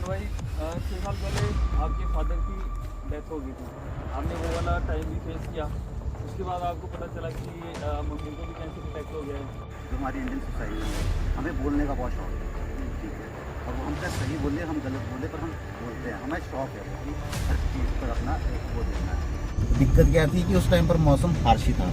तो भाई 6 साल पहले आपके फादर की डेथ हो गई थी, आपने वो वाला टाइम भी फेस किया। उसके बाद आपको पता चला कि मम्मी को भी कैंसर अटैक हो गया है। जो हमारी इंडियन सोसाइटी में हमें बोलने का बहुत शौक है, ठीक है, और वो हम चाहे सही बोले हम गलत बोले पर हम बोलते हैं, हमें शौक है वो कि हर चीज़ पर अपना एक वो देना है। दिक्कत क्या थी कि उस टाइम पर मौसम हार्श ही था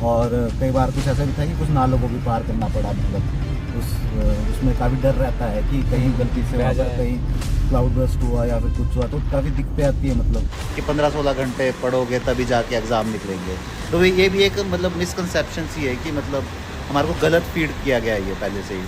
और कई बार कुछ ऐसा भी था कि कुछ नालों को भी पार करना पड़ा, मतलब उसमें काफ़ी डर रहता है कि कहीं गलती से वहाँ पर कहीं क्लाउड बर्स्ट हुआ या फिर कुछ हुआ तो काफ़ी दिक्कतें आती है, मतलब कि 15-16 घंटे पढ़ोगे तभी जाके एग्ज़ाम निकलेंगे। तो ये भी एक मतलब मिसकंसेप्शन सी है कि मतलब हमारे को गलत फीड किया गया है ये पहले से ही।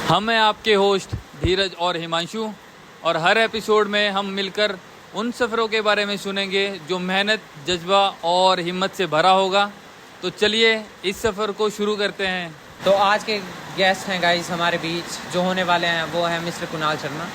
हम हैं आपके होस्ट धीरज और हिमांशु, और हर एपिसोड में हम मिलकर उन सफ़रों के बारे में सुनेंगे जो मेहनत, जज्बा और हिम्मत से भरा होगा। तो चलिए इस सफ़र को शुरू करते हैं। तो आज के गेस्ट हैं गाइस हमारे बीच, जो होने वाले हैं वो है मिस्टर कुणाल शर्मा,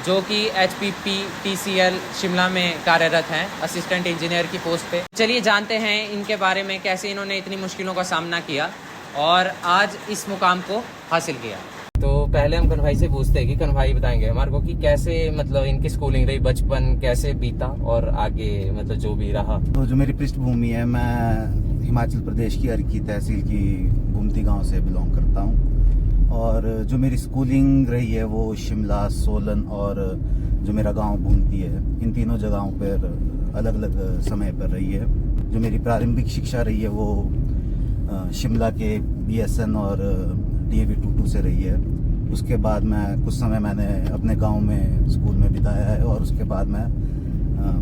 जो कि HPPTCL शिमला में कार्यरत हैं असिस्टेंट इंजीनियर की पोस्ट पे। चलिए जानते हैं इनके बारे में, कैसे इन्होंने इतनी मुश्किलों का सामना किया और आज इस मुकाम को हासिल किया। तो पहले हम कन्हैया से पूछते हैं कि कन्हैया बताएंगे हमारे को कि कैसे मतलब इनकी स्कूलिंग रही, बचपन कैसे बीता और आगे मतलब जो भी रहा। तो जो मेरी पृष्ठभूमि है, मैं हिमाचल प्रदेश की अर्की तहसील की गुमती गांव से बिलोंग करता हूं और जो मेरी स्कूलिंग रही है वो शिमला, सोलन और जो मेरा गांव भूमती है, इन तीनों जगहों पर अलग अलग समय पर रही है। जो मेरी प्रारंभिक शिक्षा रही है वो शिमला के BSN और DAV 22 से रही है। उसके बाद मैं कुछ समय मैंने अपने गांव में स्कूल में बिताया है और उसके बाद मैं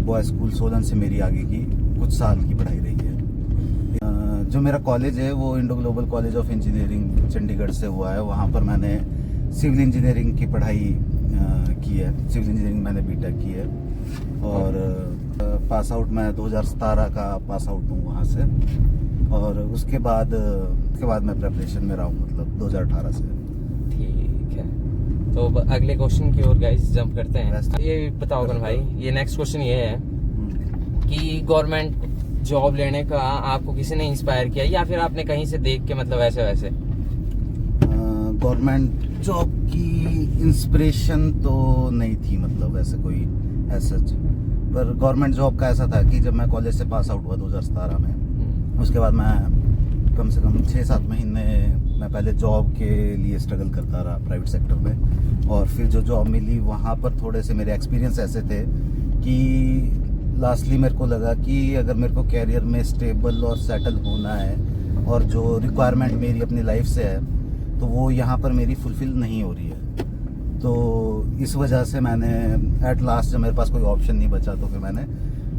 बॉय स्कूल सोलन से मेरी आगे की कुछ साल की पढ़ाई रही है। जो मेरा कॉलेज है वो Indo global college of engineering Chandigarh से हुआ है। वहाँ पर मैंने सिविल इंजीनियरिंग की पढ़ाई की है, सिविल इंजीनियरिंग मैंने BTech की है और पास आउट मैं 2017 का पास आउट हूँ वहाँ से। और उसके बाद मैं प्रेपरेशन में रहा हूँ, मतलब 2018 से। ठीक है, तो अगले क्वेश्चन की ओर गाइस जंप करते हैं। ये बताओ कन भाई, ये नेक्स्ट क्वेश्चन ये है कि गवर्नमेंट जॉब लेने का आपको किसी ने इंस्पायर किया या फिर आपने कहीं से देख के मतलब ऐसे वैसे? गवर्नमेंट जॉब की इंस्पिरेशन तो नहीं थी, मतलब ऐसे कोई ऐसा, पर गवर्नमेंट जॉब का ऐसा था कि जब मैं कॉलेज से पास आउट हुआ 2017 में, उसके बाद मैं कम से कम 6-7 महीने मैं पहले जॉब के लिए स्ट्रगल करता रहा प्राइवेट सेक्टर में, और फिर जो जॉब मिली वहाँ पर थोड़े से मेरे एक्सपीरियंस ऐसे थे कि लास्टली मेरे को लगा कि अगर मेरे को कैरियर में स्टेबल और सेटल होना है और जो रिक्वायरमेंट मेरी अपनी लाइफ से है तो वो यहाँ पर मेरी फुलफिल नहीं हो रही है। तो इस वजह से मैंने एट लास्ट जब मेरे पास कोई ऑप्शन नहीं बचा तो फिर मैंने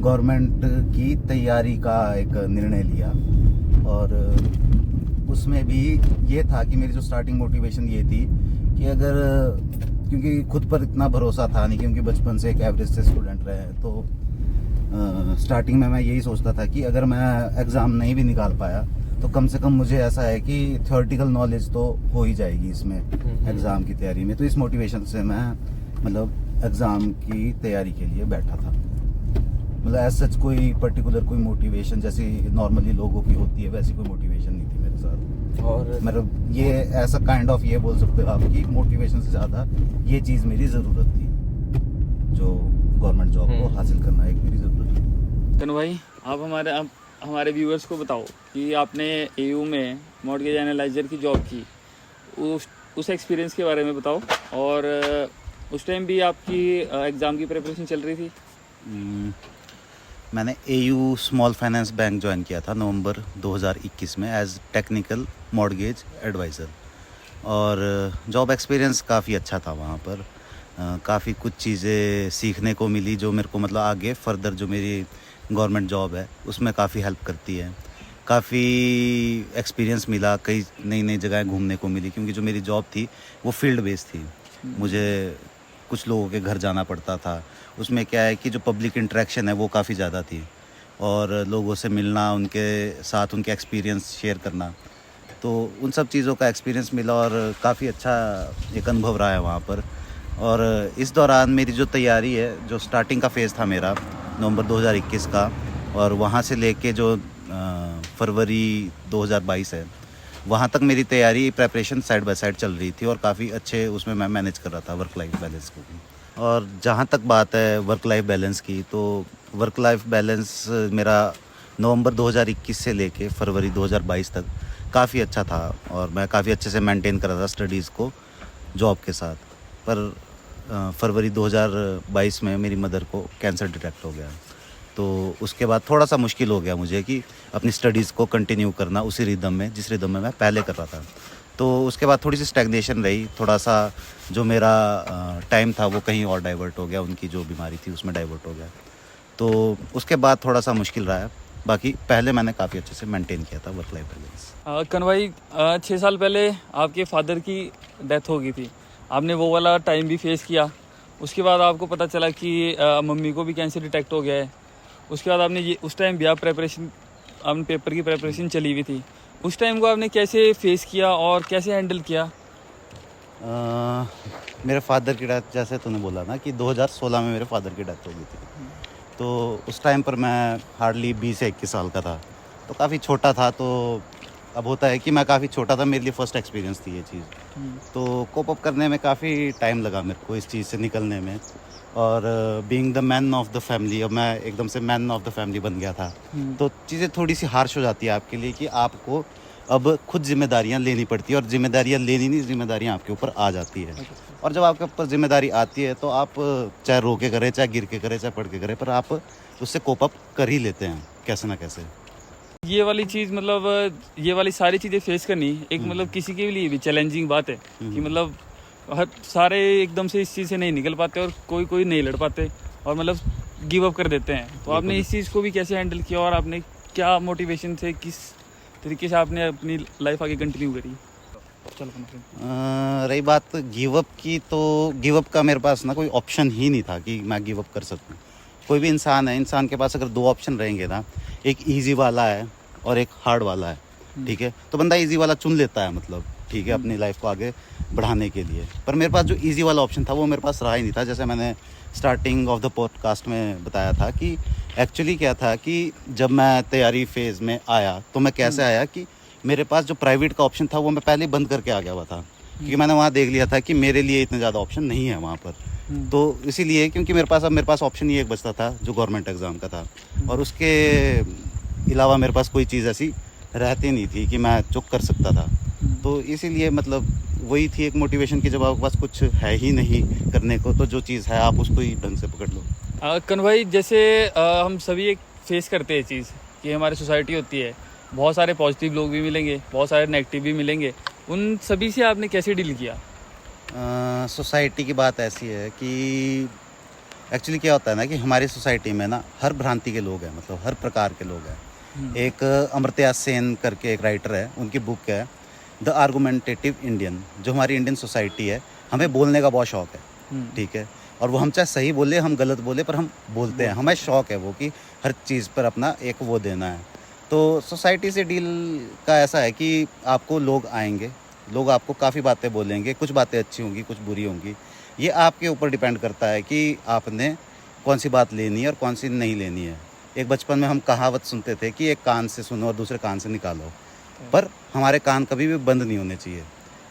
गवर्नमेंट की तैयारी का एक निर्णय लिया। और उसमें भी ये था कि मेरी जो स्टार्टिंग मोटिवेशन ये थी कि अगर, क्योंकि खुद पर इतना भरोसा था नहीं, क्योंकि बचपन से एक एवरेज से स्टूडेंट रहे हैं, तो स्टार्टिंग में मैं यही सोचता था कि अगर मैं एग्ज़ाम नहीं भी निकाल पाया तो कम से कम मुझे ऐसा है कि थ्योरेटिकल नॉलेज तो हो ही जाएगी इसमें एग्ज़ाम की तैयारी में। तो इस मोटिवेशन से मैं मतलब एग्ज़ाम की तैयारी के लिए बैठा था। मतलब एज सच कोई पर्टिकुलर कोई मोटिवेशन जैसी नॉर्मली लोगों की होती है वैसी कोई मोटिवेशन नहीं थी मेरे साथ। और मतलब ये ऐसा काइंड ऑफ ये बोल सकते हो आप कि मोटिवेशन से ज़्यादा ये चीज़ मेरी ज़रूरत थी, जो गवर्नमेंट जॉब को हासिल करना एक मेरी ज़रूरत थी। तनु भाई, आप हमारे व्यूअर्स को बताओ कि आपने AU में मॉर्गेज एनालाइजर की जॉब की, उस एक्सपीरियंस के बारे में बताओ। और उस टाइम भी आपकी एग्ज़ाम की प्रिपरेशन चल रही थी? मैंने AU small finance bank join किया था नवंबर 2021 में एज टेक्निकल मॉर्गेज एडवाइज़र, और जॉब एक्सपीरियंस काफ़ी अच्छा था वहाँ पर। काफ़ी कुछ चीज़ें सीखने को मिली जो मेरे को मतलब आगे फर्दर जो मेरी गवर्नमेंट जॉब है उसमें काफ़ी हेल्प करती है। काफ़ी एक्सपीरियंस मिला, कई नई नई जगहें घूमने को मिली, क्योंकि जो मेरी जॉब थी वो फील्ड बेस्ड थी। मुझे कुछ लोगों के घर जाना पड़ता था। उसमें क्या है कि जो पब्लिक इंटरेक्शन है वो काफ़ी ज़्यादा थी और लोगों से मिलना, उनके साथ उनके एक्सपीरियंस शेयर करना, तो उन सब चीज़ों का एक्सपीरियंस मिला और काफ़ी अच्छा एक अनुभव रहा है वहाँ पर। और इस दौरान मेरी जो तैयारी है, जो स्टार्टिंग का फेज़ था मेरा, नवंबर 2021 का, और वहाँ से लेके जो फरवरी 2022 है, वहाँ तक मेरी तैयारी प्रेपरेशन साइड बाय साइड चल रही थी और काफ़ी अच्छे उसमें मैं मैनेज कर रहा था वर्क लाइफ बैलेंस को भी। और जहाँ तक बात है वर्क लाइफ बैलेंस की, तो वर्क लाइफ बैलेंस मेरा नवंबर 2021 से लेके फरवरी 2022 तक काफ़ी अच्छा था और मैं काफ़ी अच्छे से मेंटेन कर रहा था स्टडीज़ को जॉब के साथ। पर फरवरी 2022 में मेरी मदर को कैंसर डिटेक्ट हो गया, तो उसके बाद थोड़ा सा मुश्किल हो गया मुझे कि अपनी स्टडीज़ को कंटिन्यू करना उसी रिदम में जिस रिदम में मैं पहले कर रहा था। तो उसके बाद थोड़ी सी स्टैग्नेशन रही, थोड़ा सा जो मेरा टाइम था वो कहीं और डाइवर्ट हो गया, उनकी जो बीमारी थी उसमें डाइवर्ट हो गया। तो उसके बाद थोड़ा सा मुश्किल रहा है, बाकी पहले मैंने काफ़ी अच्छे से मेंटेन किया था वर्क लाइफ बैलेंस। कन्हई 6 साल पहले आपके फादर की डेथ हो गई थी, आपने वो वाला टाइम भी फेस किया। उसके बाद आपको पता चला कि मम्मी को भी कैंसर डिटेक्ट हो गया है। उसके बाद आपने ये उस टाइम भी आप प्रेपरेशन, आपने पेपर की प्रेपरेशन चली हुई थी, उस टाइम को आपने कैसे फेस किया और कैसे हैंडल किया? मेरे फादर की डेथ, जैसे तूने बोला ना कि 2016 में मेरे फादर की डेथ हो गई थी, तो उस टाइम पर मैं हार्डली 20 से 21 साल का था, तो काफ़ी छोटा था। तो अब होता है कि मैं काफ़ी छोटा था, मेरे लिए फ़र्स्ट एक्सपीरियंस थी ये चीज़, तो कोप अप करने में काफ़ी टाइम लगा मेरे को इस चीज़ से निकलने में। और being the man of the family, अब मैं एकदम से मैन ऑफ द फैमिली बन गया था, तो चीज़ें थोड़ी सी हार्श हो जाती है आपके लिए कि आपको अब खुद जिम्मेदारियां लेनी पड़ती है, और जिम्मेदारियां लेनी नहीं, जिम्मेदारियां आपके ऊपर आ जाती है। और जब आपके ऊपर जिम्मेदारी आती है तो आप चाहे रो के करें, चाहे गिर के करें, चाहे पढ़ के करें, पर आप उससे कोप अप कर ही लेते हैं कैसे ना कैसे। ये वाली चीज़ मतलब ये वाली सारी चीज़ें फेस करनी एक मतलब किसी के लिए भी चैलेंजिंग बात है कि मतलब हर सारे एकदम से इस चीज़ से नहीं निकल पाते और कोई कोई नहीं लड़ पाते और मतलब गिव अप कर देते हैं। तो आपने इस चीज़ को भी कैसे हैंडल किया और आपने क्या मोटिवेशन से, किस तरीके से आपने अपनी लाइफ आगे कंटिन्यू करी? चलो रही बात गिव अप की, तो गिव अप का मेरे पास ना कोई ऑप्शन ही नहीं था कि मैं गिव अप कर सकूं। कोई भी इंसान है, इंसान के पास अगर दो ऑप्शन रहेंगे ना, एक इजी वाला है और एक हार्ड वाला है, ठीक है, तो बंदा इजी वाला चुन लेता है, मतलब ठीक है, अपनी लाइफ को आगे बढ़ाने के लिए। पर मेरे पास जो इजी वाला ऑप्शन था वो मेरे पास रहा ही नहीं था। जैसे मैंने स्टार्टिंग ऑफ द पॉडकास्ट में बताया था कि एक्चुअली क्या था कि जब मैं तैयारी फेज़ में आया तो मैं कैसे आया कि मेरे पास जो प्राइवेट का ऑप्शन था वो मैं पहले बंद करके आ गया हुआ था, क्योंकि मैंने वहाँ देख लिया था कि मेरे लिए इतने ज़्यादा ऑप्शन नहीं है वहाँ पर। तो इसीलिए, क्योंकि मेरे पास ऑप्शन ये एक बचता था जो गवर्नमेंट एग्ज़ाम का था, और उसके अलावा मेरे पास कोई चीज़ ऐसी रहती नहीं थी कि मैं चुक कर सकता था। तो इसीलिए मतलब वही थी एक मोटिवेशन कि जब आपके पास कुछ है ही नहीं करने को, तो जो चीज़ है आप उसको ही ढंग से पकड़ लो। कन्हई जैसे हम सभी एक फेस करते हैं चीज़ कि हमारी सोसाइटी होती है, बहुत सारे पॉजिटिव लोग भी मिलेंगे, बहुत सारे नेगेटिव भी मिलेंगे, उन सभी से आपने कैसे डील किया? सोसाइटी की बात ऐसी है कि एक्चुअली क्या होता है ना कि हमारी सोसाइटी में ना हर भ्रांति के लोग हैं, मतलब हर प्रकार के लोग हैं। एक अमर्त्य सेन करके एक राइटर है, उनकी बुक है द आर्गुमेंटेटिव इंडियन। जो हमारी इंडियन सोसाइटी है, हमें बोलने का बहुत शौक है, ठीक है, और वो हम चाहे सही बोले, हम गलत बोले, पर हम बोलते हैं, हमें शौक है वो कि हर चीज़ पर अपना एक वो देना है। तो सोसाइटी से डील का ऐसा है कि आपको लोग आएंगे, लोग आपको काफ़ी बातें बोलेंगे, कुछ बातें अच्छी होंगी, कुछ बुरी होंगी। ये आपके ऊपर डिपेंड करता है कि आपने कौन सी बात लेनी है और कौन सी नहीं लेनी है। एक बचपन में हम कहावत सुनते थे कि एक कान से सुनो और दूसरे कान से निकालो, पर हमारे कान कभी भी बंद नहीं होने चाहिए।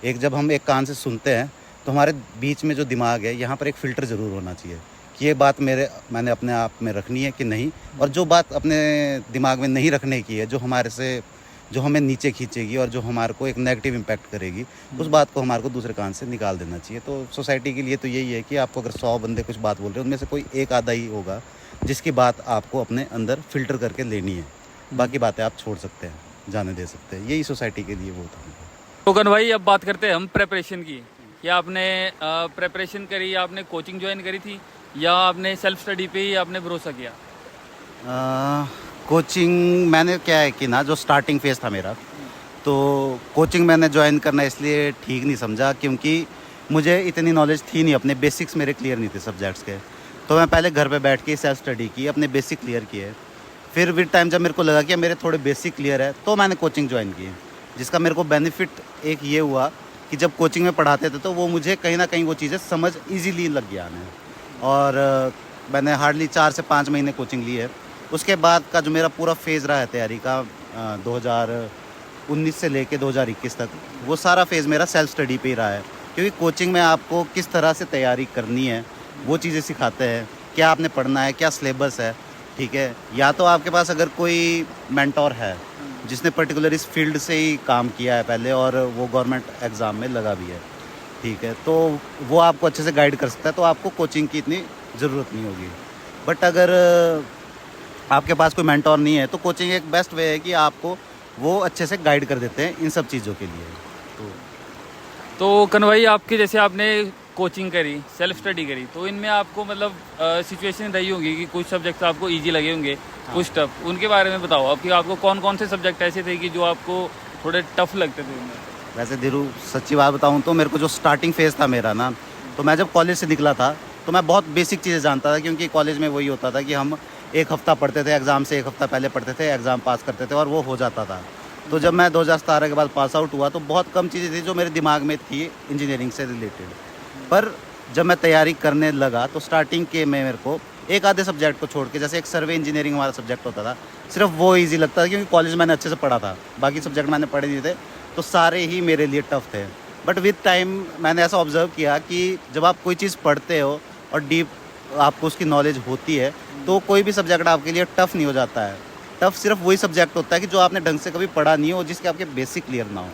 एक जब हम एक कान से सुनते हैं तो हमारे बीच में जो दिमाग है, यहाँ पर एक फ़िल्टर ज़रूर होना चाहिए कि ये बात मैंने अपने आप में रखनी है कि नहीं, और जो बात अपने दिमाग में नहीं रखने की है, जो हमें नीचे खींचेगी और जो हमारे को एक नेगेटिव इम्पैक्ट करेगी, उस बात को हमारे को दूसरे कान से निकाल देना चाहिए। तो सोसाइटी के लिए तो यही है कि आपको अगर 100 बंदे कुछ बात बोल रहे हैं, उनमें से कोई एक आधा ही होगा जिसकी बात आपको अपने अंदर फ़िल्टर करके लेनी है, बाकी बातें आप छोड़ सकते हैं, जाने दे सकते हैं। यही सोसाइटी के लिए वो था। तो कन्हई अब बात करते हैं हम प्रेपरेशन की। क्या आपने प्रेपरेशन करी, आपने कोचिंग ज्वाइन करी थी या आपने सेल्फ स्टडी पे ही आपने भरोसा किया? कोचिंग मैंने क्या है कि ना, जो स्टार्टिंग फेज़ था मेरा, तो कोचिंग मैंने ज्वाइन करना इसलिए ठीक नहीं समझा क्योंकि मुझे इतनी नॉलेज थी नहीं, अपने बेसिक्स मेरे क्लियर नहीं थे सब्जेक्ट्स के। तो मैं पहले घर पे बैठ के सेल्फ स्टडी की, अपने बेसिक क्लियर किए। फिर विद टाइम जब मेरे को लगा कि मेरे थोड़े बेसिक क्लियर है, तो मैंने कोचिंग ज्वाइन की, जिसका मेरे को बेनिफिट एक ये हुआ कि जब कोचिंग में पढ़ाते थे तो वो मुझे कहीं ना कहीं वो चीज़ें समझ ईजीली लग गया आने। और मैंने हार्डली 4 से 5 महीने कोचिंग ली है। उसके बाद का जो मेरा पूरा फेज़ रहा है तैयारी का 2019 से लेके 2021 तक, वो सारा फेज़ मेरा सेल्फ स्टडी पे ही रहा है। क्योंकि कोचिंग में आपको किस तरह से तैयारी करनी है वो चीज़ें सिखाते हैं, क्या आपने पढ़ना है, क्या सिलेबस है, ठीक है। या तो आपके पास अगर कोई मेंटोर है जिसने पर्टिकुलर इस फील्ड से ही काम किया है पहले और वो गवर्नमेंट एग्ज़ाम में लगा भी है, ठीक है, तो वो आपको अच्छे से गाइड कर सकता है, तो आपको कोचिंग की इतनी ज़रूरत नहीं होगी। बट अगर आपके पास कोई मेंटोर नहीं है तो कोचिंग एक बेस्ट वे है कि आपको वो अच्छे से गाइड कर देते हैं इन सब चीज़ों के लिए। तो कन्हैया भाई, आपके जैसे आपने कोचिंग करी, सेल्फ स्टडी करी, तो इनमें आपको मतलब सिचुएशन रही होगी कि कुछ सब्जेक्ट आपको इजी लगे होंगे, कुछ टफ, उनके बारे में बताओ आप कि आपको कौन कौन से सब्जेक्ट ऐसे थे कि जो आपको थोड़े टफ लगते थे उनमें। वैसे धीरू, सच्ची बात बताऊं तो मेरे को जो स्टार्टिंग फेज़ था मेरा ना, तो मैं जब कॉलेज से निकला था तो मैं बहुत बेसिक चीज़ें जानता था, क्योंकि कॉलेज में वही होता था कि हम एक हफ़्ता पढ़ते थे, एग्ज़ाम से एक हफ़्ता पहले पढ़ते थे, एग्ज़ाम पास करते थे और वो हो जाता था। तो जब मैं 2017 के बाद पास आउट हुआ तो बहुत कम चीज़ें थी जो मेरे दिमाग में थी इंजीनियरिंग से रिलेटेड। पर जब मैं तैयारी करने लगा तो स्टार्टिंग के में मेरे को एक आधे सब्जेक्ट को छोड़ के, जैसे एक सर्वे इंजीनियरिंग हमारा सब्जेक्ट होता था, सिर्फ वो ईजी लगता था क्योंकि कॉलेज मैंने अच्छे से पढ़ा था, बाकी सब्जेक्ट मैंने पढ़े नहीं थे, तो सारे ही मेरे लिए टफ थे। बट विद टाइम मैंने ऐसा ऑब्जर्व किया कि जब आप कोई चीज़ पढ़ते हो और डीप आपको उसकी नॉलेज होती है तो कोई भी सब्जेक्ट आपके लिए टफ़ नहीं हो जाता है। टफ़ सिर्फ वही सब्जेक्ट होता है कि जो आपने ढंग से कभी पढ़ा नहीं हो, जिसके आपके बेसिक क्लियर ना हो।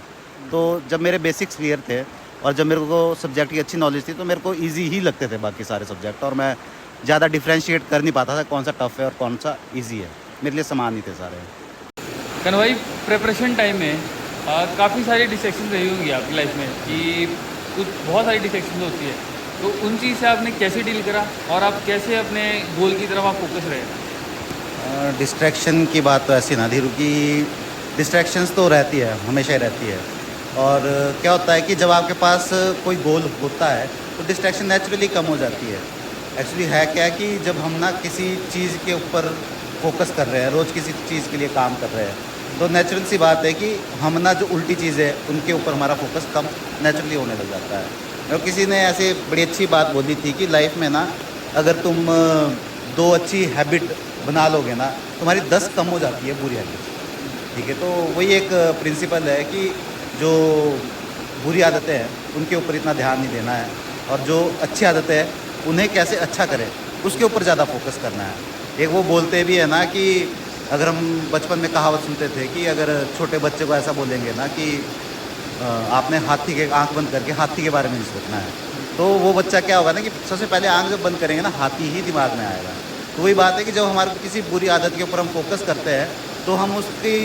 तो जब मेरे बेसिक्स क्लियर थे और जब मेरे को सब्जेक्ट की अच्छी नॉलेज थी तो मेरे को ईजी ही लगते थे बाकी सारे सब्जेक्ट, और मैं ज़्यादा डिफ्रेंशिएट कर नहीं पाता था कौन सा टफ़ है और कौन सा ईजी है। मेरे लिए समान ही थे सारे। कन्हैया भाई, प्रिपरेशन टाइम में काफ़ी सारी डिस्ट्रैक्शन रही होंगी आपकी लाइफ में कि कुछ बहुत सारी डिस्ट्रैक्शन होती है, तो उन चीज़ से आपने कैसे डील करा और आप कैसे अपने गोल की तरफ आप फोकस रहे। डिस्ट्रैक्शन की बात तो ऐसी ना धीरू की, डिस्ट्रैक्शंस तो रहती है, हमेशा ही रहती है। और क्या होता है कि जब आपके पास कोई गोल होता है तो डिस्ट्रैक्शन नेचुरली कम हो जाती है। एक्चुअली है क्या कि जब हम ना किसी चीज़ के ऊपर फोकस कर रहे हैं, रोज़ किसी चीज़ के लिए काम कर रहे हैं, तो नेचुरल सी बात है कि हम ना जो उल्टी चीज़ है उनके ऊपर हमारा फोकस कम नेचुरली होने लग जाता है। और किसी ने ऐसे बड़ी अच्छी बात बोली थी कि लाइफ में ना अगर तुम 2 अच्छी हैबिट बना लोगे ना, तुम्हारी 10 कम हो जाती है बुरी हैबिट, ठीक है। तो वही एक प्रिंसिपल है कि जो बुरी आदतें हैं उनके ऊपर इतना ध्यान नहीं देना है, और जो अच्छी आदतें हैं उन्हें कैसे अच्छा करें उसके ऊपर ज़्यादा फोकस करना है। एक वो बोलते भी है ना कि अगर हम बचपन में कहावत सुनते थे कि अगर छोटे बच्चे को ऐसा बोलेंगे ना कि आपने हाथी के आंख बंद करके हाथी के बारे में नहीं सोचना है, तो वो बच्चा क्या होगा ना कि सबसे पहले आंख जब बंद करेंगे ना, हाथी ही दिमाग में आएगा। तो वही बात है कि जब हमारे किसी बुरी आदत के ऊपर हम फोकस करते हैं तो हम उसकी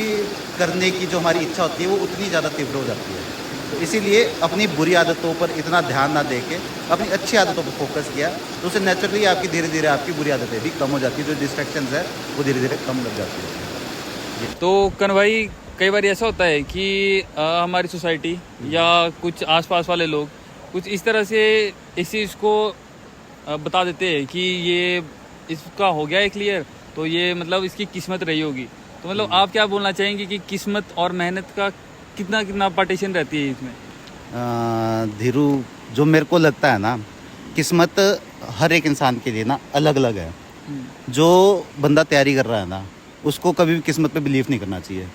करने की जो हमारी इच्छा होती है वो उतनी ज़्यादा तीव्र हो जाती है। तो इसीलिए अपनी बुरी आदतों पर इतना ध्यान ना दे के अपनी अच्छी आदतों पर फोकस किया तो उससे नेचुरली आपकी धीरे धीरे आपकी बुरी आदतें भी कम हो जाती है, जो डिस्ट्रैक्शंस है वो धीरे धीरे कम लग जाती है। तो कन्हैया भाई, कई बार ऐसा होता है कि हमारी सोसाइटी या कुछ आसपास वाले लोग कुछ इस तरह से इस चीज़ को बता देते हैं कि ये इसका हो गया है क्लियर, तो ये मतलब इसकी किस्मत रही होगी। तो मतलब आप क्या बोलना चाहेंगे कि किस्मत और मेहनत का कितना कितना पार्टीशन रहती है इसमें। धीरू, जो मेरे को लगता है ना, किस्मत हर एक इंसान के लिए ना अलग अलग है। जो बंदा तैयारी कर रहा है ना उसको कभी भी किस्मत पे बिलीव नहीं करना चाहिए,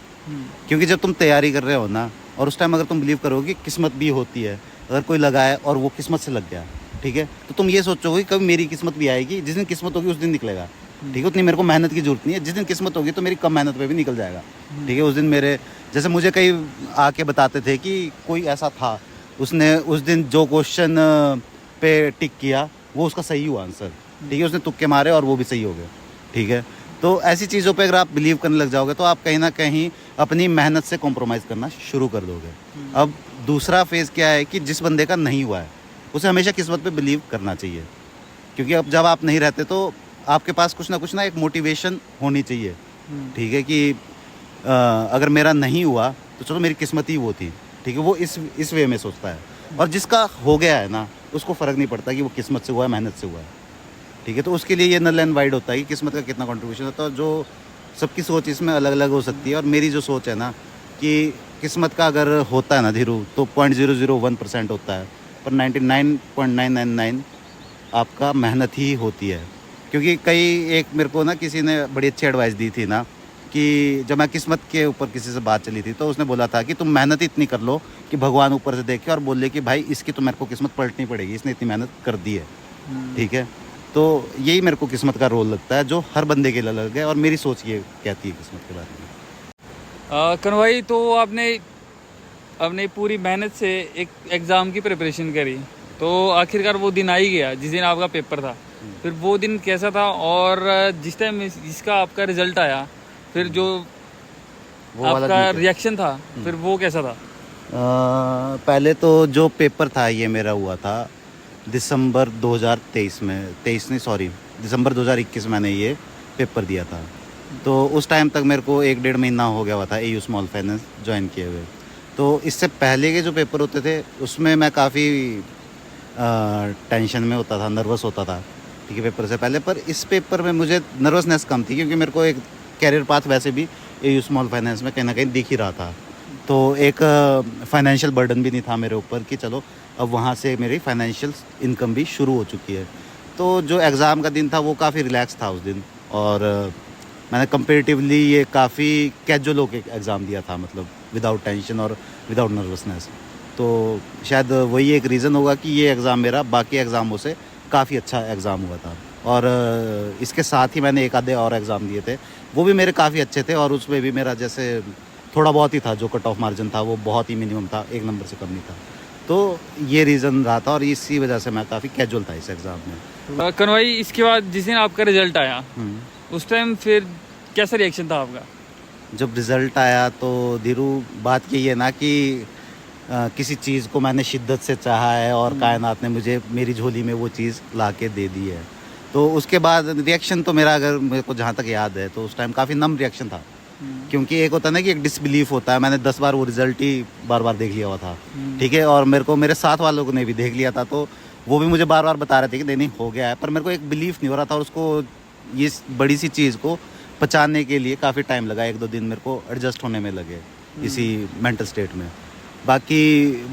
क्योंकि जब तुम तैयारी कर रहे हो ना और उस टाइम अगर तुम बिलीव करोगे किस्मत भी होती है, अगर कोई लगाए और वो किस्मत से लग गया, ठीक है, तो तुम ये सोचोगे कभी मेरी किस्मत भी आएगी, जिस दिन किस्मत होगी उस दिन निकलेगा, ठीक है। उतनी मेरे को मेहनत की जरूरत नहीं है, जिस दिन किस्मत होगी तो मेरी कम मेहनत पे भी निकल जाएगा, ठीक है। उस दिन मेरे जैसे मुझे कई आके बताते थे कि कोई ऐसा था, उसने उस दिन जो क्वेश्चन पे टिक किया वो उसका सही हुआ आंसर, ठीक है, उसने तुक्के मारे और वो भी सही हो गए, ठीक है। तो ऐसी चीज़ों पे अगर आप बिलीव करने लग जाओगे तो आप कहीं ना कहीं अपनी मेहनत से कॉम्प्रोमाइज़ करना शुरू कर दोगे। अब दूसरा फेज़ क्या है कि जिस बंदे का नहीं हुआ है उसे हमेशा किस्मत पे बिलीव करना चाहिए, क्योंकि अब जब आप नहीं रहते तो आपके पास कुछ ना एक मोटिवेशन होनी चाहिए, ठीक है, कि अगर मेरा नहीं हुआ तो चलो मेरी किस्मत ही वो थी, ठीक है। वो इस वे में सोचता है, और जिसका हो गया है ना उसको फ़र्क नहीं पड़ता कि वो किस्मत से हुआ है मेहनत से हुआ है, ठीक है। तो उसके लिए ये नल एंड वाइड होता है कि किस्मत का कितना कंट्रीब्यूशन होता है। जो सबकी सोच इसमें अलग अलग हो सकती है, और मेरी जो सोच है ना कि किस्मत का अगर होता है ना धीरू तो 0.001% होता है, पर 99.999 आपका मेहनत ही होती है, क्योंकि कई एक मेरे को ना किसी ने बड़ी अच्छी एडवाइस दी थी ना कि जब मैं किस्मत के ऊपर किसी से बात चली थी तो उसने बोला था कि तुम मेहनत इतनी कर लो कि भगवान ऊपर से देखे और बोले कि भाई इसकी तो मेरे को किस्मत पलटनी पड़ेगी, इसने इतनी मेहनत कर दी है। ठीक है, तो यही मेरे को किस्मत का रोल लगता है जो हर बंदे के लिए अलग है और मेरी सोच ये कहती है किस्मत के बारे में। करण भाई, तो आपने अपनी पूरी मेहनत से एक एग्ज़ाम की प्रिपरेशन करी, तो आखिरकार वो दिन आ ही गया जिस दिन आपका पेपर था। फिर वो दिन कैसा था, और जिस टाइम जिसका आपका रिजल्ट आया फिर जो वो वाला आपका दिन क्या? रिएक्शन था फिर वो कैसा था? पहले तो जो पेपर था ये मेरा हुआ था दिसंबर 2023 में, दिसंबर 2021 मैंने ये पेपर दिया था। तो उस टाइम तक मेरे को 1-1.5 महीना हो गया हुआ था एयू स्मॉल फाइनेंस ज्वाइन किए हुए। तो इससे पहले के जो पेपर होते थे उसमें मैं काफ़ी टेंशन में होता था, नर्वस होता था, ठीक है, पेपर से पहले। पर इस पेपर में मुझे नर्वसनेस कम थी क्योंकि मेरे को एक कैरियर पाथ वैसे भी एयू स्मॉल फाइनेंस में कहीं ना कहीं दिख ही रहा था। तो एक फाइनेंशियल बर्डन भी नहीं था मेरे ऊपर कि चलो अब वहाँ से मेरी फाइनेंशियल इनकम भी शुरू हो चुकी है। तो जो एग्ज़ाम का दिन था वो काफ़ी रिलैक्स था उस दिन, और मैंने कंपेरेटिवली ये काफ़ी कैजुअल होकर एग्ज़ाम दिया था, मतलब विदाउट टेंशन और विदाउट नर्वसनेस। तो शायद वही एक रीज़न होगा कि ये एग्ज़ाम मेरा बाकी एग्ज़ामों से काफ़ी अच्छा एग्ज़ाम हुआ था। और इसके साथ ही मैंने एक आधे और एग्ज़ाम दिए थे, वो भी मेरे काफ़ी अच्छे थे, और उसमें भी मेरा जैसे थोड़ा बहुत ही था, जो कट ऑफ मार्जिन था वो बहुत ही मिनिमम था, 1 नंबर से कम नहीं था। तो ये रीज़न रहा था और इसी वजह से मैं काफ़ी कैजुअल था इस एग्ज़ाम में। करण भाई, इसके बाद जिस दिन आपका रिजल्ट आया उस टाइम फिर कैसा रिएक्शन था आपका? जब रिज़ल्ट आया तो धीरू, बात यही है ना कि किसी चीज़ को मैंने शिद्दत से चाहा है और कायनात ने मुझे मेरी झोली में वो चीज़ ला के दे दी है। तो उसके बाद रिएक्शन तो मेरा, अगर मेरे को जहाँ तक याद है, तो उस टाइम काफ़ी नम रिएक्शन था। क्योंकि एक होता है ना कि एक डिसबिलीफ होता है, मैंने 10 बार वो रिजल्ट ही बार बार देख लिया हुआ था, ठीक है, और मेरे को मेरे साथ वालों ने भी देख लिया था, तो वो भी मुझे बार बार बता रहे थे कि नहीं हो गया है, पर मेरे को एक बिलीफ नहीं हो रहा था, और उसको ये बड़ी सी चीज़ को पहचानने के लिए काफ़ी टाइम लगा, 1-2 दिन मेरे को एडजस्ट होने में लगे इसी मेंटल स्टेट में। बाकी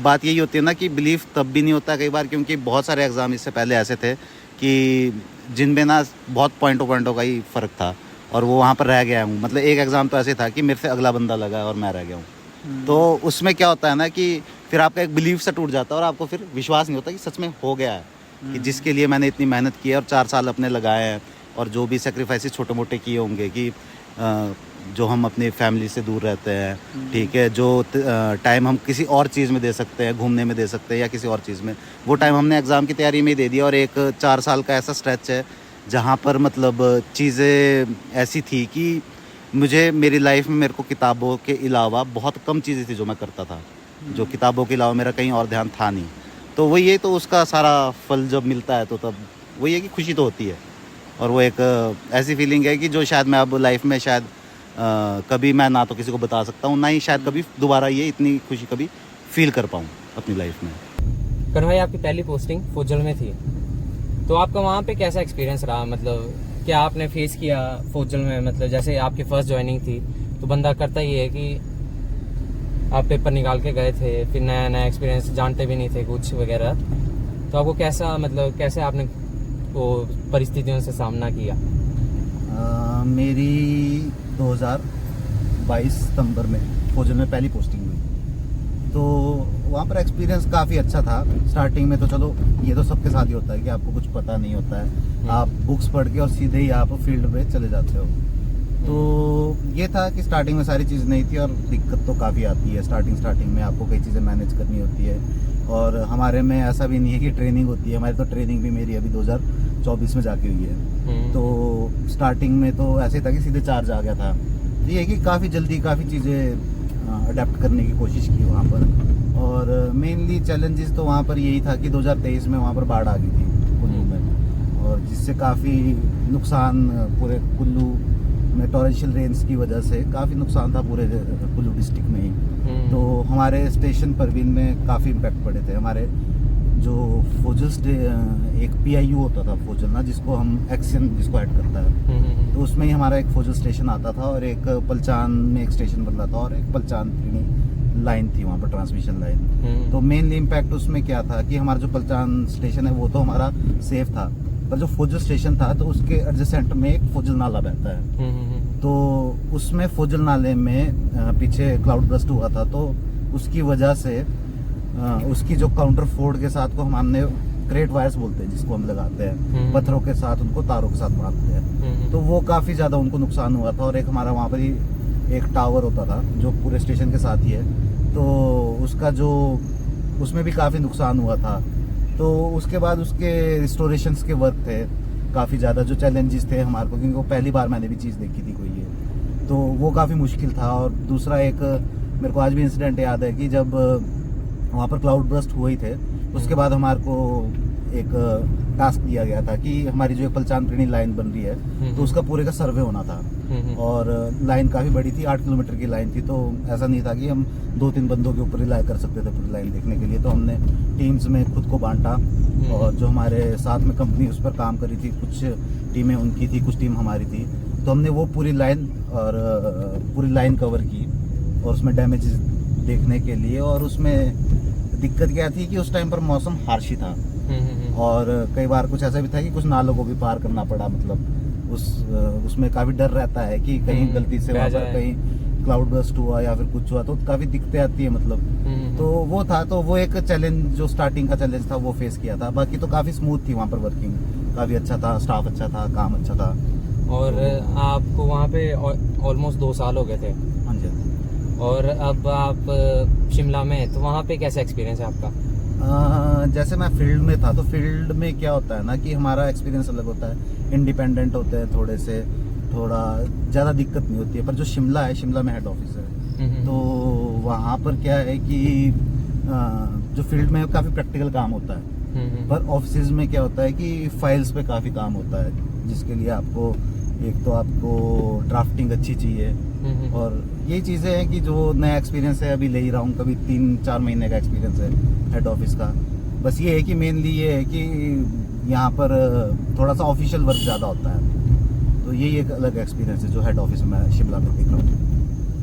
बात यही होती है ना कि बिलीफ तब भी नहीं होता कई बार, क्योंकि बहुत सारे एग्ज़ाम इससे पहले ऐसे थे कि जिनमें ना बहुत पॉइंटों का ही फ़र्क था, और वो वहाँ पर रह गया हूँ। मतलब एक एग्ज़ाम तो ऐसे था कि मेरे से अगला बंदा लगा और मैं रह गया हूँ। तो उसमें क्या होता है ना कि फिर आपका एक बिलीफ सा टूट जाता है और आपको फिर विश्वास नहीं होता कि सच में हो गया है, कि जिसके लिए मैंने इतनी मेहनत की है और 4 साल अपने लगाए हैं, और जो भी सेक्रीफाइसेस छोटे मोटे किए होंगे कि जो हम अपनी फैमिली से दूर रहते हैं, ठीक है, जो टाइम हम किसी और चीज़ में दे सकते हैं, घूमने में दे सकते हैं या किसी और चीज़ में, वो टाइम हमने एग्ज़ाम की तैयारी में ही दे दिया। और एक 4 साल का ऐसा स्ट्रेच है जहाँ पर मतलब चीज़ें ऐसी थी कि मुझे मेरी लाइफ में मेरे को किताबों के अलावा बहुत कम चीज़ें थी जो मैं करता था, जो किताबों के अलावा मेरा कहीं और ध्यान था नहीं। तो वही है, तो उसका सारा फल जब मिलता है तो तब वही है कि खुशी तो होती है, और वो एक ऐसी फीलिंग है कि जो शायद मैं अब लाइफ में शायद कभी मैं ना तो किसी को बता सकता हूँ, ना ही शायद कभी दोबारा ये इतनी खुशी कभी फील कर पाऊँ अपनी लाइफ में। करण भाई, आपकी पहली पोस्टिंग फौजल में थी, तो आपका वहाँ पे कैसा एक्सपीरियंस रहा? मतलब क्या आपने फेस किया फौजल में? मतलब जैसे आपकी फर्स्ट ज्वाइनिंग थी तो बंदा करता ही है कि आप पेपर निकाल के गए थे, फिर नया नया एक्सपीरियंस, जानते भी नहीं थे कुछ वगैरह, तो आपको कैसा, मतलब कैसे आपने वो परिस्थितियों से सामना किया? मेरी 2022 सितंबर में फौजल में पहली पोस्टिंग हुई, तो वहाँ पर एक्सपीरियंस काफ़ी अच्छा था। स्टार्टिंग में तो चलो ये तो सबके साथ ही होता है कि आपको कुछ पता नहीं होता है, आप बुक्स पढ़ के और सीधे ही आप फील्ड पे चले जाते हो। तो ये था कि स्टार्टिंग में सारी चीज़ नहीं थी और दिक्कत तो काफ़ी आती है स्टार्टिंग में, आपको कई चीज़ें मैनेज करनी होती है। और हमारे में ऐसा भी नहीं है कि ट्रेनिंग होती है, हमारी तो ट्रेनिंग भी मेरी अभी 2024 में जाके हुई है। तो स्टार्टिंग में तो ऐसे था कि सीधे चार्ज आ गया था। ये है कि काफ़ी जल्दी काफ़ी चीज़ें अडेप्ट करने की कोशिश की वहाँ पर। और मेनली चैलेंजेस तो वहाँ पर यही था कि 2023 में वहाँ पर बाढ़ आ गई थी कुल्लू में, और जिससे काफ़ी नुकसान पूरे कुल्लू में टॉरेंशियल रेन्स की वजह से काफ़ी नुकसान था पूरे कुल्लू डिस्ट्रिक्ट में ही। तो हमारे स्टेशन परवीन में काफ़ी इम्पैक्ट पड़े थे। हमारे जो फौजल एक PIU होता था फौजल ना, जिसको हम एक्शन जिसको ऐड करता है, तो उसमें ही हमारा एक फौजल स्टेशन आता था, और एक पलचान में एक स्टेशन बन रहा था, और एक पलचान त्रिणी लाइन थी वहाँ पर, ट्रांसमिशन लाइन। तो मेनली इम्पैक्ट उसमें क्या था कि हमारा जो पलचान स्टेशन है वो तो हमारा सेफ था, पर जो फुजल स्टेशन था तो उसके एडजेसेंट में एक फुजल नाला बहता है। तो उसमें फुजल नाले में पीछे क्लाउड बर्स्ट हुआ था, तो उसकी वजह से उसकी जो काउंटर फोर्ड के साथ को हमने क्रेट वायर्स बोलते हैं जिसको हम लगाते हैं, पत्थरों के साथ उनको तारों के साथ बांधते हैं, तो वो काफ़ी ज़्यादा उनको नुकसान हुआ था। और एक हमारा वहाँ पर ही एक टावर होता था जो पूरे स्टेशन के साथ ही है, तो उसका जो उसमें भी काफ़ी नुकसान हुआ था। तो उसके बाद उसके रिस्टोरेशंस के वर्क थे काफ़ी ज़्यादा, जो चैलेंजेस थे हमारे को, क्योंकि वो पहली बार मैंने भी चीज़ देखी थी कोई ये, तो वो काफ़ी मुश्किल था। और दूसरा एक मेरे को आज भी इंसिडेंट याद है कि जब वहाँ पर क्लाउड बर्स्ट हुए थे, उसके बाद हमारे को एक टास्क दिया गया था कि हमारी जो पलचान प्रेणी लाइन बन रही है तो उसका पूरे का सर्वे होना था। और लाइन काफ़ी बड़ी थी, 8 किलोमीटर की लाइन थी, तो ऐसा नहीं था कि हम 2-3 बंदों के ऊपर रिलाय कर सकते थे पूरी लाइन देखने के लिए। तो हमने टीम्स में खुद को बांटा, और जो हमारे साथ में कंपनी उस पर काम करी थी, कुछ टीमें उनकी थी, कुछ टीम हमारी थी, तो हमने वो पूरी लाइन कवर की और उसमें डैमेज देखने के लिए। और उसमें दिक्कत क्या थी कि उस टाइम पर मौसम हार्श ही था, और कई बार कुछ ऐसा भी था कि कुछ नालों को भी पार करना पड़ा, मतलब उसमें काफ़ी डर रहता है कि कहीं गलती से वहाँ पर कहीं क्लाउड बर्स्ट हुआ या फिर कुछ हुआ तो काफ़ी दिक्कतें आती है मतलब। तो वो था, तो वो एक चैलेंज जो स्टार्टिंग का चैलेंज था वो फेस किया था। बाकी तो काफ़ी स्मूथ थी वहाँ पर वर्किंग, काफ़ी अच्छा था, स्टाफ अच्छा था, काम अच्छा था। और आपको वहाँ पे ऑलमोस्ट 2 साल हो गए थे। हाँ जी। और अब आप शिमला में हैं, तो वहाँ पे कैसा एक्सपीरियंस है आपका? जैसे मैं फील्ड में था, तो फील्ड में क्या होता है ना कि हमारा एक्सपीरियंस अलग होता है, इंडिपेंडेंट होते हैं थोड़ा ज़्यादा दिक्कत नहीं होती है। पर जो शिमला है, शिमला में हेड ऑफिस है, तो वहाँ पर क्या है कि जो फील्ड में काफ़ी प्रैक्टिकल काम होता है, पर ऑफिस में क्या होता है कि फाइल्स पे काफ़ी काम होता है, जिसके लिए आपको एक तो आपको ड्राफ्टिंग अच्छी चाहिए, और यही चीज़ें हैं कि जो नया एक्सपीरियंस है अभी ले ही रहा हूँ, कभी 3-4 महीने का एक्सपीरियंस है हेड ऑफिस का। बस ये है कि मेनली ये है कि यहाँ पर थोड़ा सा ऑफिशियल वर्क ज़्यादा होता है, तो यही एक अलग एक्सपीरियंस है जो हेड ऑफिस में शिमला में देख रहा हूँ।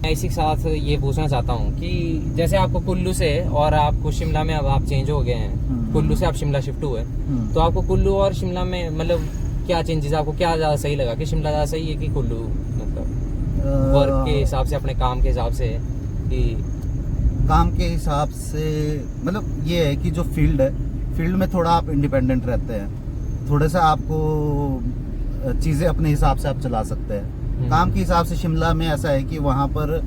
मैं इसी के साथ ये पूछना चाहता हूँ कि जैसे आपको कुल्लू से और आपको शिमला में अब आप चेंज हो गए हैं, कुल्लू से आप शिमला शिफ्ट हुए, तो आपको कुल्लू और शिमला में मतलब क्या चेंजेस, आपको क्या ज़्यादा सही लगा कि शिमला ज़्यादा सही है कि कुल्लू, मतलब वर्क के हिसाब से, अपने काम के हिसाब से? कि काम के हिसाब से मतलब ये है कि जो फील्ड है, फील्ड में थोड़ा आप इंडिपेंडेंट रहते हैं, थोड़ा सा आपको चीज़ें अपने हिसाब से आप चला सकते हैं। काम के हिसाब से शिमला में ऐसा है कि वहाँ पर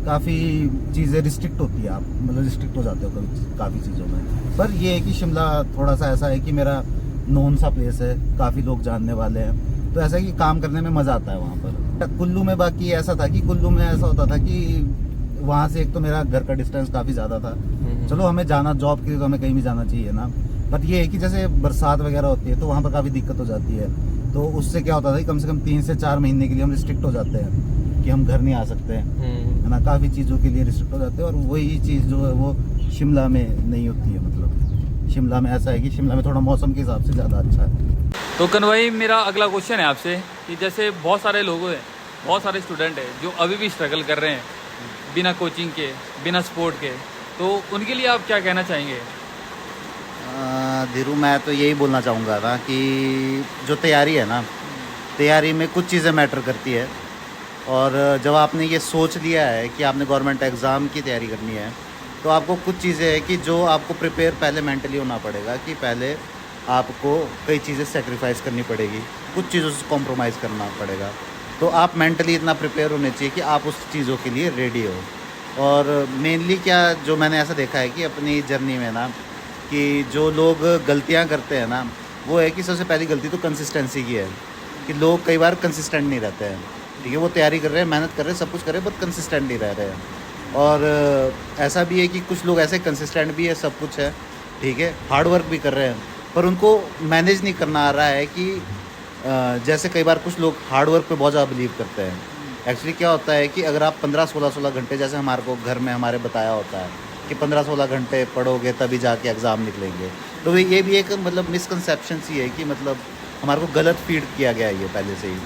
काफ़ी चीज़ें रिस्ट्रिक्ट होती है, आप मतलब रिस्ट्रिक्ट हो जाते हो कभी काफ़ी चीज़ों में। पर ये है कि शिमला थोड़ा सा ऐसा है कि मेरा नोन सा प्लेस है, काफ़ी लोग जानने वाले हैं, तो ऐसा है कि काम करने में मज़ा आता है वहाँ पर। कुल्लू में बाकी ऐसा था कि कुल्लू में ऐसा होता था कि वहाँ से एक तो मेरा घर का डिस्टेंस काफ़ी ज़्यादा था, चलो हमें जाना जॉब के लिए तो हमें कहीं भी जाना चाहिए ना, बट ये है कि जैसे बरसात वगैरह होती है तो वहाँ पर काफ़ी दिक्कत हो जाती है, तो उससे क्या होता था कि कम से कम 3 से 4 महीने के लिए हम रिस्ट्रिक्ट हो जाते हैं कि हम घर नहीं आ सकते हैं, है ना, काफ़ी चीज़ों के लिए रिस्ट्रिक्ट हो जाते हैं। और वही चीज़ जो है वो शिमला में नहीं होती है, मतलब शिमला में ऐसा है कि शिमला में थोड़ा मौसम के हिसाब से ज़्यादा अच्छा है। तो कन्वई, मेरा अगला क्वेश्चन है आपसे कि जैसे बहुत सारे लोग हैं, बहुत सारे स्टूडेंट हैं जो अभी भी स्ट्रगल कर रहे हैं बिना कोचिंग के, बिना सपोर्ट के, तो उनके लिए आप क्या कहना चाहेंगे? धीरू, मैं तो यही बोलना चाहूँगा ना कि जो तैयारी है ना, तैयारी में कुछ चीज़ें मैटर करती है, और जब आपने ये सोच लिया है कि आपने गवर्नमेंट एग्ज़ाम की तैयारी करनी है, तो आपको कुछ चीज़ें हैं कि जो आपको प्रिपेयर पहले मेंटली होना पड़ेगा, कि पहले आपको कई चीज़ें सेक्रीफाइस करनी पड़ेगी, कुछ चीज़ों से कॉम्प्रोमाइज़ करना पड़ेगा, तो आप मेंटली इतना प्रिपेयर होने चाहिए कि आप उस चीज़ों के लिए रेडी हो। और मेनली क्या जो मैंने ऐसा देखा है कि अपनी जर्नी में ना, कि जो लोग गलतियां करते हैं ना, वो है कि सबसे पहली गलती तो कंसिस्टेंसी की है, कि लोग कई बार कंसिस्टेंट नहीं रहते हैं, ठीक है, वो तैयारी कर रहे हैं, मेहनत कर रहे हैं, सब कुछ कर रहे हैं, बट कंसिस्टेंट नहीं रह रहे हैं। और ऐसा भी है कि कुछ लोग ऐसे कंसिस्टेंट भी है, सब कुछ है, ठीक है, हार्ड वर्क भी कर रहे हैं, पर उनको मैनेज नहीं करना आ रहा है कि जैसे कई बार कुछ लोग हार्ड वर्क पे बहुत ज़्यादा बिलीव करते हैं। एक्चुअली क्या होता है कि अगर आप 15-16 घंटे, जैसे हमारे को घर में हमारे बताया होता है कि 15-16 घंटे पढ़ोगे तभी जाके एग्ज़ाम निकलेंगे, तो ये भी एक मतलब मिसकंसेप्शन सी है कि मतलब हमारे को गलत फीड किया गया है ये पहले से ही।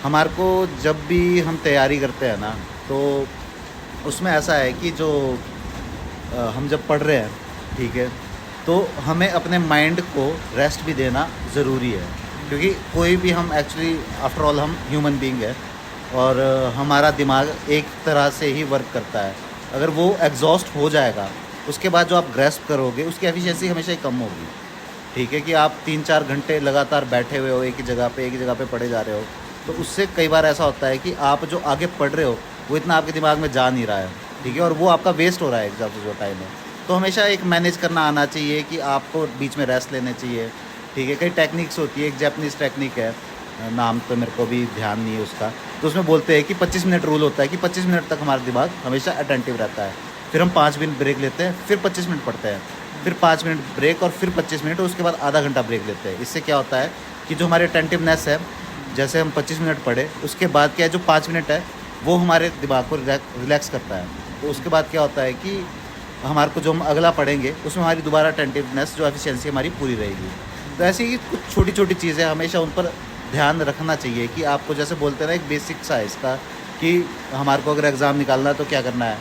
हमारे को जब भी हम तैयारी करते हैं ना, तो उसमें ऐसा है कि जो हम जब पढ़ रहे हैं, ठीक है, तो हमें अपने माइंड को रेस्ट भी देना ज़रूरी है, क्योंकि कोई भी हम एक्चुअली आफ्टर ऑल हम ह्यूमन बीइंग है और हमारा दिमाग एक तरह से ही वर्क करता है। अगर वो एग्जॉस्ट हो जाएगा उसके बाद जो आप ग्रेस्प करोगे उसकी एफिशिएंसी हमेशा ही कम होगी। ठीक है कि आप 3-4 घंटे लगातार बैठे हुए हो एक ही जगह पे पढ़े जा रहे हो, तो उससे कई बार ऐसा होता है कि आप जो आगे पढ़ रहे हो वो इतना आपके दिमाग में जा नहीं रहा है। ठीक है, और वो आपका वेस्ट हो रहा है एग्जाम से जो टाइम है। तो हमेशा एक मैनेज करना आना चाहिए कि आपको बीच में रेस्ट लेने चाहिए। ठीक है, कई टेक्निक्स होती है, एक जैपनीज़ टेक्निक है, नाम तो मेरे को भी ध्यान नहीं है उसका, तो उसमें बोलते हैं कि 25 मिनट रूल होता है कि 25 मिनट तक हमारा दिमाग हमेशा अटेंटिव रहता है। फिर हम 5 मिनट ब्रेक लेते हैं, फिर 25 मिनट पढ़ते हैं, फिर 5 मिनट ब्रेक और फिर 25 मिनट, और उसके बाद आधा घंटा ब्रेक लेते हैं। इससे क्या होता है कि जो हमारे अटेंटिवनेस है, जैसे हम 25 मिनट पढ़े उसके बाद क्या है, जो 5 मिनट है वो हमारे दिमाग को रिलैक्स करता है। तो उसके बाद क्या होता है कि हमारे को जो हम अगला पढ़ेंगे उसमें हमारी दोबारा अटेंटिवनेस जो एफिशिएंसी हमारी पूरी रहेगी। तो ऐसी ही कुछ छोटी छोटी चीज़ें हमेशा उन पर ध्यान रखना चाहिए कि आपको जैसे बोलते हैं ना एक बेसिक सा इसका कि हमारे को अगर एग्ज़ाम निकालना है तो क्या करना है।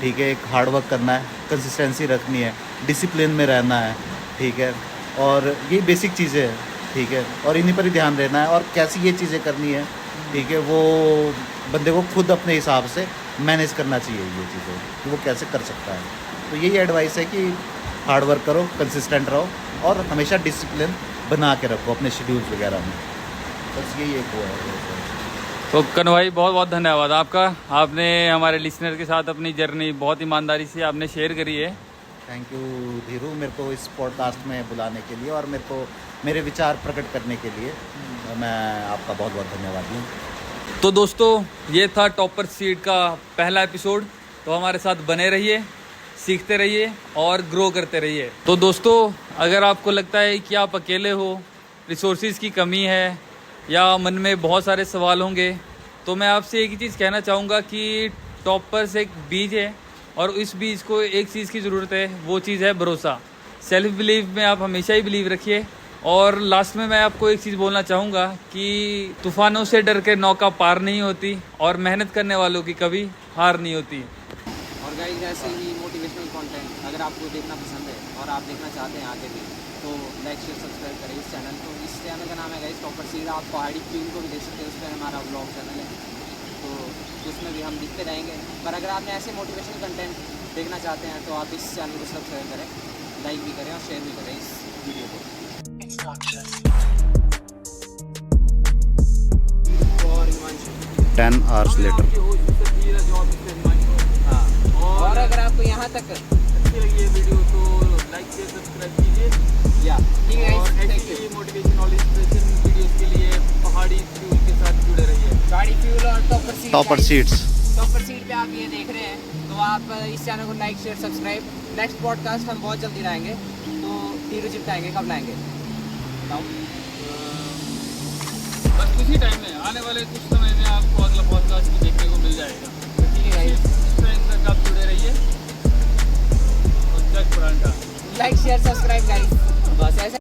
ठीक है, एक हार्ड वर्क करना है, कंसिस्टेंसी रखनी है, डिसिप्लिन में रहना है। ठीक है, और ये बेसिक चीज़ें हैं। ठीक है, और इन्हीं पर ही ध्यान देना है और कैसी ये चीज़ें करनी है। ठीक है, वो बंदे को खुद अपने हिसाब से मैनेज करना चाहिए ये चीज़ें कि वो कैसे कर सकता है। तो यही एडवाइस है कि हार्ड वर्क करो, कंसिस्टेंट रहो और हमेशा डिसिप्लिन बना के रखो अपने शेड्यूल्स वगैरह में। बस यही एक वो है। तो कन्हु भाई बहुत बहुत धन्यवाद आपका। आपने हमारे लिसनर के साथ अपनी जर्नी बहुत ईमानदारी से आपने शेयर करी है। थैंक यू धीरू, मेरे को इस पॉडकास्ट में बुलाने के लिए और मेरे को मेरे विचार प्रकट करने के लिए मैं आपका बहुत बहुत धन्यवाद दूँ। तो दोस्तों ये था टॉपर सीट का पहला एपिसोड। तो हमारे साथ बने रहिए, सीखते रहिए और ग्रो करते रहिए। तो दोस्तों अगर आपको लगता है कि आप अकेले हो, रिसोर्सेज की कमी है या मन में बहुत सारे सवाल होंगे, तो मैं आपसे एक ही चीज़ कहना चाहूँगा कि टॉपर्स एक बीज है और इस बीज को एक चीज़ की ज़रूरत है, वो चीज़ है भरोसा। सेल्फ बिलीव में आप हमेशा ही बिलीव रखिए। और लास्ट में मैं आपको एक चीज़ बोलना चाहूँगा कि तूफ़ानों से डर के नौका पार नहीं होती और मेहनत करने वालों की कभी हार नहीं होती। और गाइस ऐसे ही मोटिवेशनल कंटेंट अगर आपको देखना पसंद है और आप देखना चाहते हैं आगे भी, तो लाइक शेयर सब्सक्राइब करें इस चैनल को। इस चैनल का नाम है गाइस टॉपर सीट। आप पहाड़ी फ्यूल को भी देख सकते हैं, उस पर हमारा ब्लॉग चैनल है, तो उसमें भी हम दिखते रहेंगे। पर अगर आपने ऐसे मोटिवेशनल कंटेंट देखना चाहते हैं तो आप इस चैनल को सब्सक्राइब करें, लाइक भी करें और शेयर भी करें इस वीडियो को। 10 hours later। और अगर आपको यहाँ तक अच्छी लगी ये वीडियो तो लाइक शेयर सब्सक्राइब कीजिए। या ठीक है और गाइस, ऐसी मोटिवेशन और इंस्पिरेशन वीडियोस के लिए पहाड़ी फ्यूल के साथ जुड़े रहिए। गाड़ी फ्यूल और टॉपर सीट्स टॉपर सीट पे आप ये देख रहे हैं, तो आप इस चैनल को like share subscribe. Next podcast हम बहुत जल्दी लाएंगे, तो धीरू चिपकाएंगे। कब लाएंगे बताओ? बस कुछ ही टाइम में, आने वाले कुछ समय में आपको अगला पॉडकास्ट भी देखने को मिल जाएगा। तो ठीक है गाइस, इस टाइम तक आप जुड़े रहिए और जग परांठा। Like share subscribe guys.